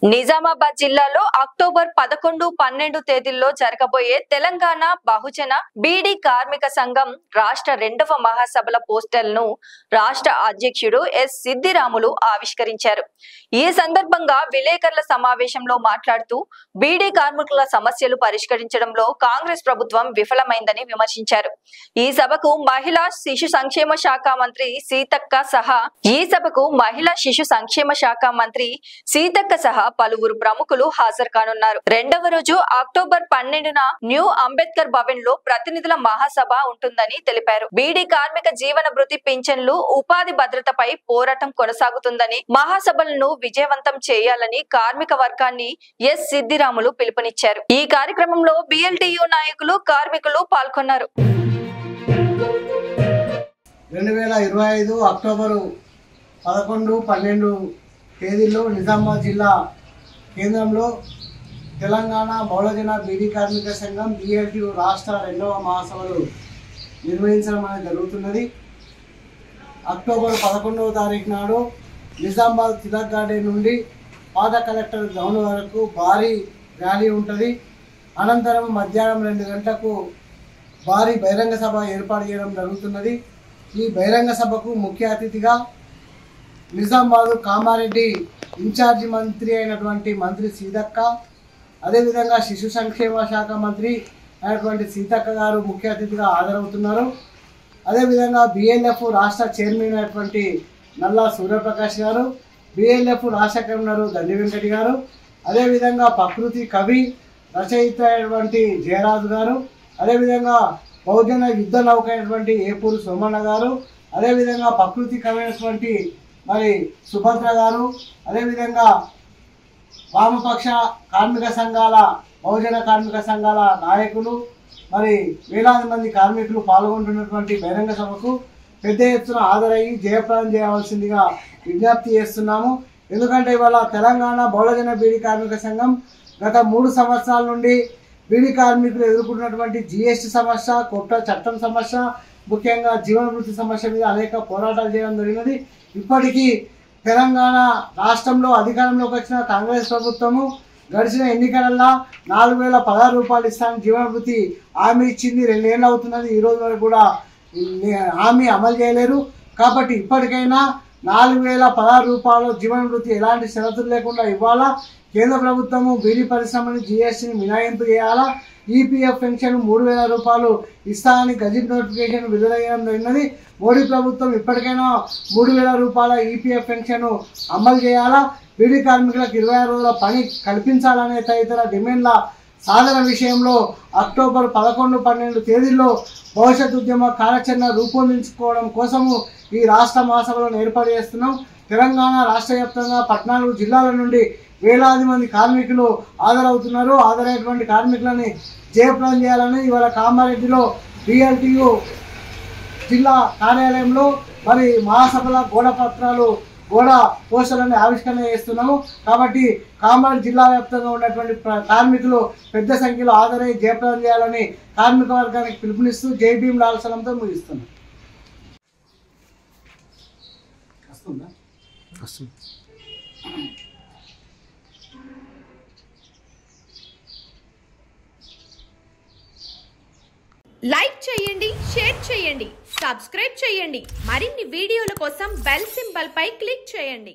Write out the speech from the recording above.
నిజామాబాద్ జిల్లాలో అక్టోబర్ 11, 12 తేదీల్లో జరగబోయే తెలంగాణ బహుజన బీడీ కార్మిక సంఘం రాష్ట్ర 2వ మహాసభల పోస్టర్లను రాష్ట్ర అధ్యక్షుడు ఎస్ సిద్దిరాములు ఆవిష్కరించారు. ఈ సందర్భంగా విలేకరుల సమావేశంలో మాట్లాడుతూ బీడీ కార్మికుల సమస్యలు పరిష్కరించడంలో కాంగ్రెస్ ప్రభుత్వం విఫలమైందని విమర్శించారు. ఈ సభకు మహిళా శిశు సంక్షేమ శాఖ మంత్రి సీతక్క సహా పలువురు ప్రముఖులు హాజరు కానున్నారు. రెండవ రోజు అక్టోబర్ 12న న్యూ అంబేద్కర్ భవన్ లో ప్రతినిధుల మహాసభ ఉంటుందని తెలిపారు. బీడీ కార్మిక జీవన భృతి పింఛన్లు ఉపాధి భద్రతపై పోరాటం కొనసాగుతుందని, మహాసభలను విజయవంతం చేయాలని కార్మిక వర్గాన్ని ఎస్ సిద్దిరాములు పిలుపునిచ్చారు. ఈ కార్యక్రమంలో బిఎల్టీయూ నాయకులు, కార్మికులు పాల్గొన్నారు. 2025 అక్టోబర్ 11, 12 తేదీల్లో నిజామాబాద్ జిల్లా కేంద్రంలో తెలంగాణ బహుజన బీడీ కార్మిక సంఘం బిఎల్టీయూ రాష్ట్ర 2వ మహాసభలు నిర్వహించడం అనేది జరుగుతున్నది. అక్టోబర్ 11వ తారీఖు నాడు నిజామాబాద్ తిలక్ గార్డెన్ నుండి పాత కలెక్టర్ గ్రౌండ్ వరకు భారీ ర్యాలీ ఉంటుంది. అనంతరం మధ్యాహ్నం 2 గంటలకు భారీ బహిరంగ సభ ఏర్పాటు చేయడం జరుగుతున్నది. ఈ బహిరంగ సభకు ముఖ్య అతిథిగా నిజామాబాద్ కామారెడ్డి ఇన్ఛార్జి మంత్రి అయినటువంటి మంత్రి సీతక్క, అదేవిధంగా శిశు సంక్షేమ శాఖ మంత్రి అయినటువంటి సీతక్క గారు ముఖ్య అతిథిగా హాజరవుతున్నారు. అదేవిధంగా బిఎల్ఎఫ్ రాష్ట్ర చైర్మన్ అయినటువంటి నల్లా సూర్యప్రకాష్ గారు, బిఎల్ఎఫ్ రాష్ట్ర కన్వీనర్ దండి వెంకటి గారు, అదేవిధంగా ప్రకృతి కవి రచయిత అయినటువంటి జయరాజు గారు, అదేవిధంగా బహుజన యుద్ధ నౌక అయినటువంటి ఏపూరు సోమన్న గారు, అదేవిధంగా ప్రకృతి కవి అయినటువంటి మరి సుభద్ర గారు, అదేవిధంగా వామపక్ష కార్మిక సంఘాల, బహుజన కార్మిక సంఘాల నాయకులు, మరి వేలాది మంది కార్మికులు పాల్గొంటున్నటువంటి బహిరంగ సభకు పెద్ద ఎత్తున హాజరయ్యి జయప్రదం చేయవలసిందిగా విజ్ఞప్తి చేస్తున్నాము. ఎందుకంటే ఇవాళ తెలంగాణ బహుజన బీడీ కార్మిక సంఘం గత 3 సంవత్సరాల నుండి బీడీ కార్మికులు ఎదుర్కొంటున్నటువంటి జీఎస్టీ సమస్య, కొత్త చట్టం సమస్య, ముఖ్యంగా జీవన వృత్తి సమస్య మీద అనేక పోరాటాలు చేయడం జరిగినది. ఇప్పటికీ తెలంగాణ రాష్ట్రంలో అధికారంలోకి వచ్చిన కాంగ్రెస్ ప్రభుత్వము గడిచిన ఎన్నికలలో 4016 రూపాయలు ఇస్తానని జీవన వృత్తి హామీ ఇచ్చింది. 2 ఏళ్ళు అవుతున్నది. ఈ రోజు వరకు కూడా హామీ అమలు చేయలేరు. కాబట్టి ఇప్పటికైనా 4016 రూపాయలు జీవన వృత్తి ఎలాంటి షరతులు లేకుండా ఇవ్వాలా. కేంద్ర ప్రభుత్వము బీడీ పరిశ్రమని జీఎస్టీని మినహాయింపు చేయాలా. ఈపీఎఫ్ పెన్షన్ 3000 రూపాయలు ఇస్తానని గజెట్ నోటిఫికేషన్ విడుదల చేయడం జరిగినది. మోడీ ప్రభుత్వం ఇప్పటికైనా 3000 రూపాయల ఈపీఎఫ్ పెన్షన్ అమలు చేయాలా. బీడీ కార్మికులకు 26 రోజుల పని కల్పించాలనే తదితర డిమాండ్ల సాధన విషయంలో అక్టోబర్ 11, 12 తేదీల్లో భవిష్యత్ ఉద్యమ కార్యాచరణ రూపొందించుకోవడం కోసము ఈ రాష్ట్ర మహాసభలను ఏర్పాటు చేస్తున్నాం. తెలంగాణ రాష్ట్ర వ్యాప్తంగా 14 జిల్లాల నుండి వేలాది మంది కార్మికులు హాజరవుతున్నారు. హాజరైనటువంటి కార్మికులని జయప్రదం చేయాలని ఇవాళ కామారెడ్డిలో బిఎల్టీయూ జిల్లా కార్యాలయంలో మరి మహాసభల గోడ పోస్టర్లని ఆవిష్కరణ చేస్తున్నాము. కాబట్టి కామారెడ్డి జిల్లా వ్యాప్తంగా ఉన్నటువంటి కార్మికులు పెద్ద సంఖ్యలో హాజరై జయప్రదం చేయాలని కార్మిక వర్గానికి పిలుపునిస్తూ జై భీమ్ లాల్ సలంతో ముగిస్తున్నాం. లైక్ చేయండి, షేర్ చేయండి, సబ్స్క్రైబ్ చేయండి. మరిన్ని వీడియోల కోసం బెల్ సింబల్ పై క్లిక్ చేయండి.